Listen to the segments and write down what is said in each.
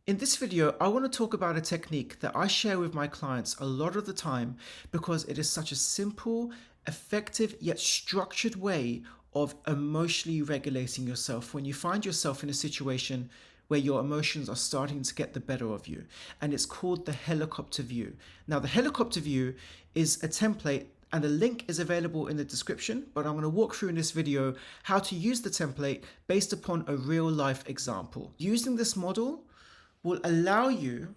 In this video, I want to talk about a technique that I share with my clients a lot of the time because it is such a simple, effective, yet structured way of emotionally regulating yourself when you find yourself in a situation where your emotions are starting to get the better of you. And it's called the helicopter view. Now, the helicopter view is a template and a link is available in the description, but I'm going to walk through in this video how to use the template based upon a real life example. Using this model will allow you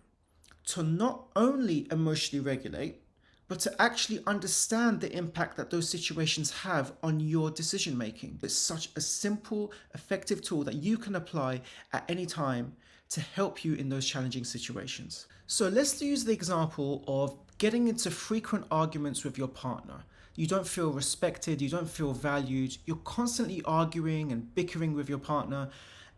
to not only emotionally regulate, but to actually understand the impact that those situations have on your decision making. It's such a simple, effective tool that you can apply at any time to help you in those challenging situations. So let's use the example of getting into frequent arguments with your partner. You don't feel respected, you don't feel valued, you're constantly arguing and bickering with your partner,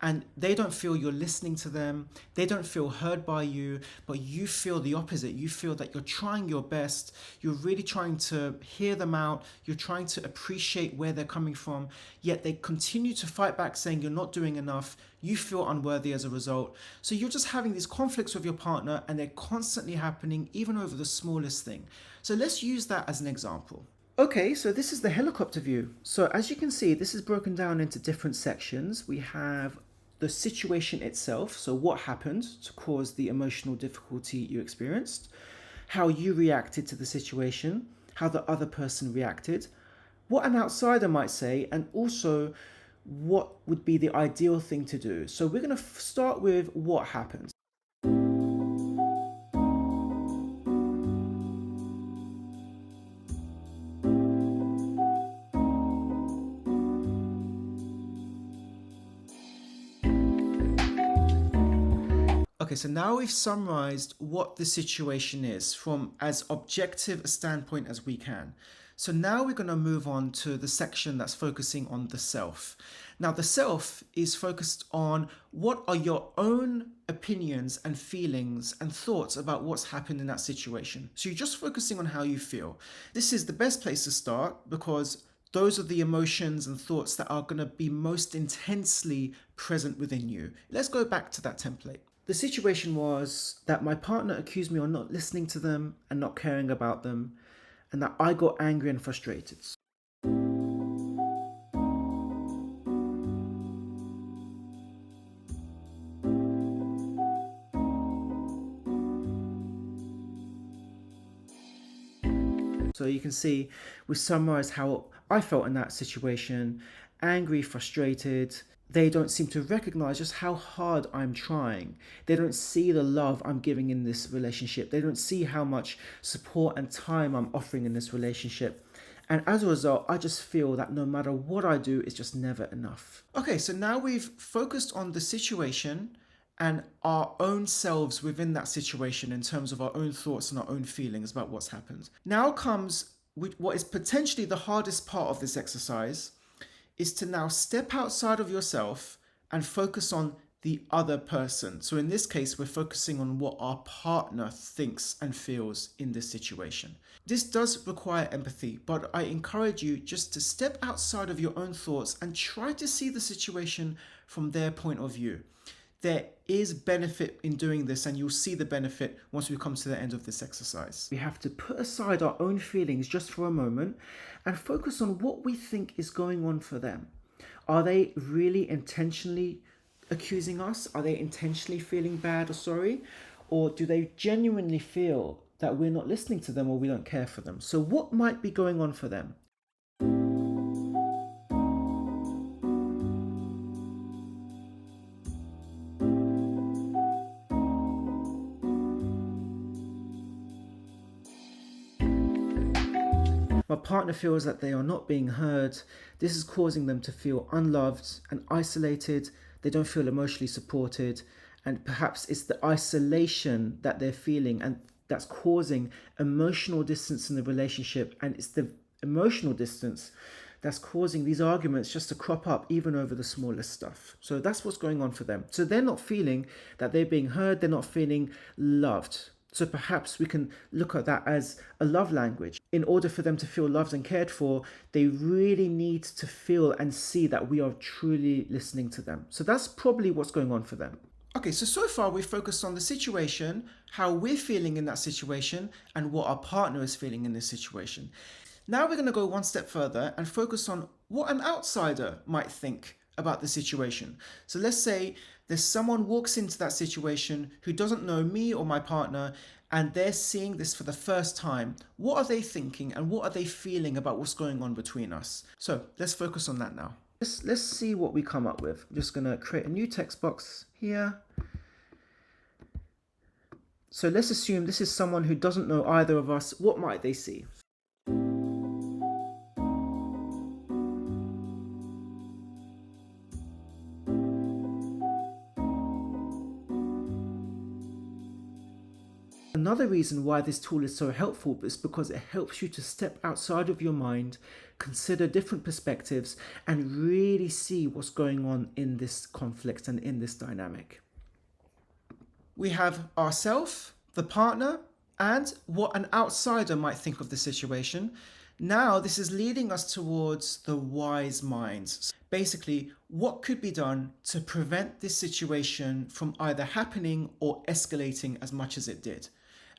and they don't feel you're listening to them, they don't feel heard by you, but you feel the opposite. You feel that you're trying your best, you're really trying to hear them out, you're trying to appreciate where they're coming from, yet they continue to fight back saying you're not doing enough, you feel unworthy as a result. So you're just having these conflicts with your partner and they're constantly happening even over the smallest thing. So let's use that as an example. Okay, so this is the helicopter view. So as you can see, this is broken down into different sections. We have the situation itself, so what happened to cause the emotional difficulty you experienced, how you reacted to the situation, how the other person reacted, what an outsider might say, and also what would be the ideal thing to do. So we're going to start with what happened. Okay, so now we've summarized what the situation is from as objective a standpoint as we can. So now we're going to move on to the section that's focusing on the self. Now, the self is focused on what are your own opinions and feelings and thoughts about what's happened in that situation. So you're just focusing on how you feel. This is the best place to start because those are the emotions and thoughts that are going to be most intensely present within you. Let's go back to that template. The situation was that my partner accused me of not listening to them and not caring about them, and that I got angry and frustrated. So you can see we summarized how I felt in that situation: angry, frustrated. They don't seem to recognize just how hard I'm trying. They don't see the love I'm giving in this relationship. They don't see how much support and time I'm offering in this relationship. And as a result, I just feel that no matter what I do, it's just never enough. Okay, so now we've focused on the situation and our own selves within that situation in terms of our own thoughts and our own feelings about what's happened. Now comes what is potentially the hardest part of this exercise, is to now step outside of yourself and focus on the other person. So in this case, we're focusing on what our partner thinks and feels in this situation. This does require empathy, but I encourage you just to step outside of your own thoughts and try to see the situation from their point of view. There is benefit in doing this, and you'll see the benefit once we come to the end of this exercise. We have to put aside our own feelings just for a moment and focus on what we think is going on for them. Are they really intentionally accusing us? Are they intentionally feeling bad or sorry? Or do they genuinely feel that we're not listening to them or we don't care for them? So what might be going on for them? My partner feels that they are not being heard. This is causing them to feel unloved and isolated. They don't feel emotionally supported. And perhaps it's the isolation that they're feeling and that's causing emotional distance in the relationship. And it's the emotional distance that's causing these arguments just to crop up even over the smallest stuff. So that's what's going on for them. So they're not feeling that they're being heard. They're not feeling loved. So perhaps we can look at that as a love language. In order for them to feel loved and cared for, they really need to feel and see that we are truly listening to them. So that's probably what's going on for them. Okay, so far we've focused on the situation, how we're feeling in that situation, and what our partner is feeling in this situation. Now we're going to go one step further and focus on what an outsider might think about the situation. So let's say there's someone walks into that situation who doesn't know me or my partner, and they're seeing this for the first time. What are they thinking and what are they feeling about what's going on between us? So let's focus on that now. Let's see what we come up with. I'm just going to create a new text box here. So let's assume this is someone who doesn't know either of us. What might they see? Another reason why this tool is so helpful is because it helps you to step outside of your mind, consider different perspectives, and really see what's going on in this conflict and in this dynamic. We have ourself, the partner, and what an outsider might think of the situation. Now, this is leading us towards the wise minds. Basically, what could be done to prevent this situation from either happening or escalating as much as it did?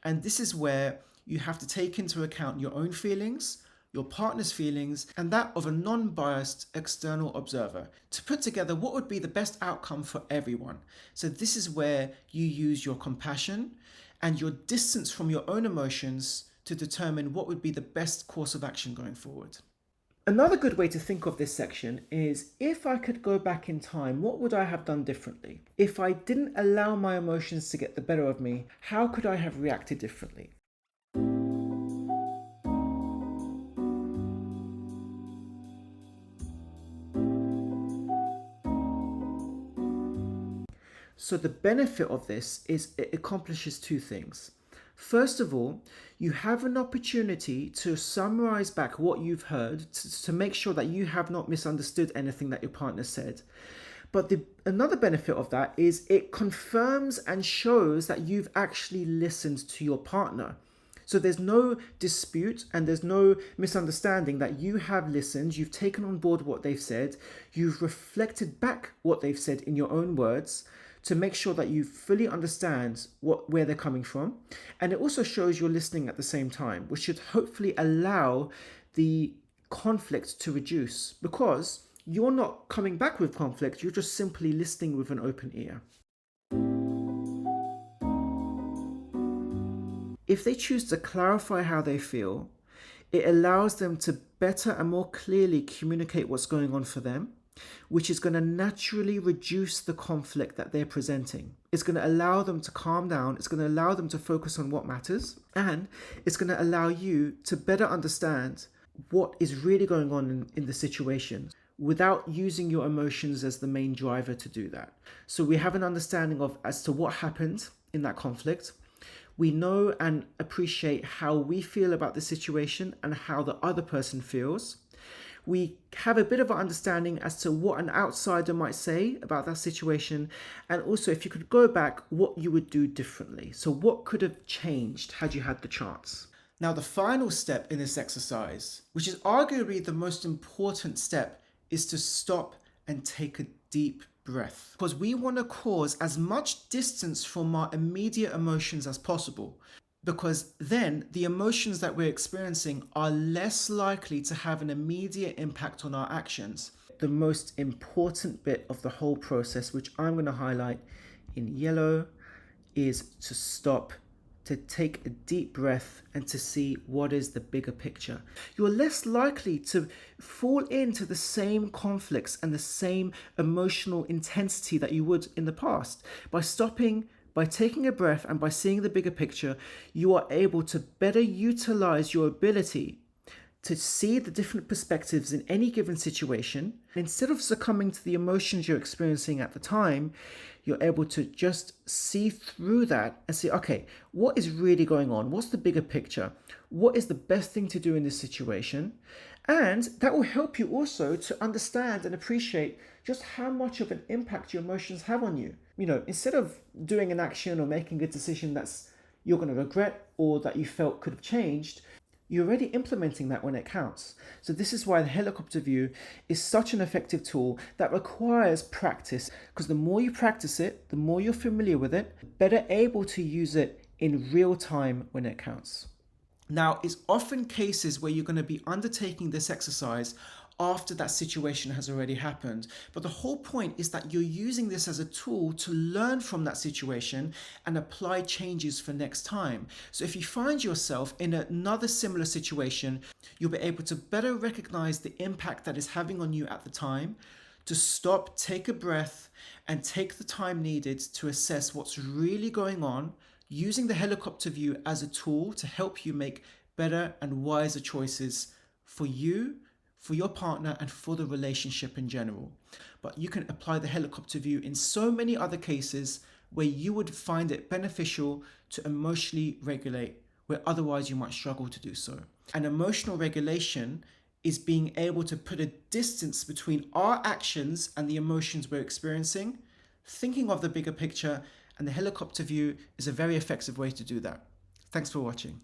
And this is where you have to take into account your own feelings, your partner's feelings, and that of a non-biased external observer to put together what would be the best outcome for everyone. So this is where you use your compassion and your distance from your own emotions to determine what would be the best course of action going forward. Another good way to think of this section is, if I could go back in time, what would I have done differently? If I didn't allow my emotions to get the better of me, how could I have reacted differently? So the benefit of this is it accomplishes two things. First of all, you have an opportunity to summarize back what you've heard to make sure that you have not misunderstood anything that your partner said. But another benefit of that is it confirms and shows that you've actually listened to your partner. So there's no dispute and there's no misunderstanding, that you have listened, you've taken on board what they've said, you've reflected back what they've said in your own words, to make sure that you fully understand where they're coming from. And it also shows you're listening at the same time, which should hopefully allow the conflict to reduce, because you're not coming back with conflict, you're just simply listening with an open ear. If they choose to clarify how they feel, it allows them to better and more clearly communicate what's going on for them, which is going to naturally reduce the conflict that they're presenting. It's going to allow them to calm down, it's going to allow them to focus on what matters, and it's going to allow you to better understand what is really going on in the situation without using your emotions as the main driver to do that. So we have an understanding of as to what happened in that conflict. We know and appreciate how we feel about the situation and how the other person feels. We have a bit of an understanding as to what an outsider might say about that situation, and also if you could go back, what you would do differently. So what could have changed had you had the chance? Now, the final step in this exercise, which is arguably the most important step, is to stop and take a deep breath. Because we want to cause as much distance from our immediate emotions as possible, because then the emotions that we're experiencing are less likely to have an immediate impact on our actions. The most important bit of the whole process, which I'm going to highlight in yellow, is to stop, to take a deep breath, and to see what is the bigger picture. You're less likely to fall into the same conflicts and the same emotional intensity that you would in the past. By stopping, by taking a breath, and by seeing the bigger picture, you are able to better utilize your ability to see the different perspectives in any given situation. Instead of succumbing to the emotions you're experiencing at the time, you're able to just see through that and say, okay, what is really going on? What's the bigger picture? What is the best thing to do in this situation? And that will help you also to understand and appreciate just how much of an impact your emotions have on you. Instead of doing an action or making a decision that's you're going to regret or that you felt could have changed, you're already implementing that when it counts. So this is why the helicopter view is such an effective tool that requires practice, because the more you practice it, the more you're familiar with it, the better able to use it in real time when it counts. Now, it's often cases where you're going to be undertaking this exercise after that situation has already happened. But the whole point is that you're using this as a tool to learn from that situation and apply changes for next time. So if you find yourself in another similar situation, you'll be able to better recognize the impact that is having on you at the time, to stop, take a breath, and take the time needed to assess what's really going on, using the helicopter view as a tool to help you make better and wiser choices for you, for your partner, and for the relationship in general. But you can apply the helicopter view in so many other cases where you would find it beneficial to emotionally regulate, where otherwise you might struggle to do so. And emotional regulation is being able to put a distance between our actions and the emotions we're experiencing, thinking of the bigger picture, and the helicopter view is a very effective way to do that. Thanks for watching.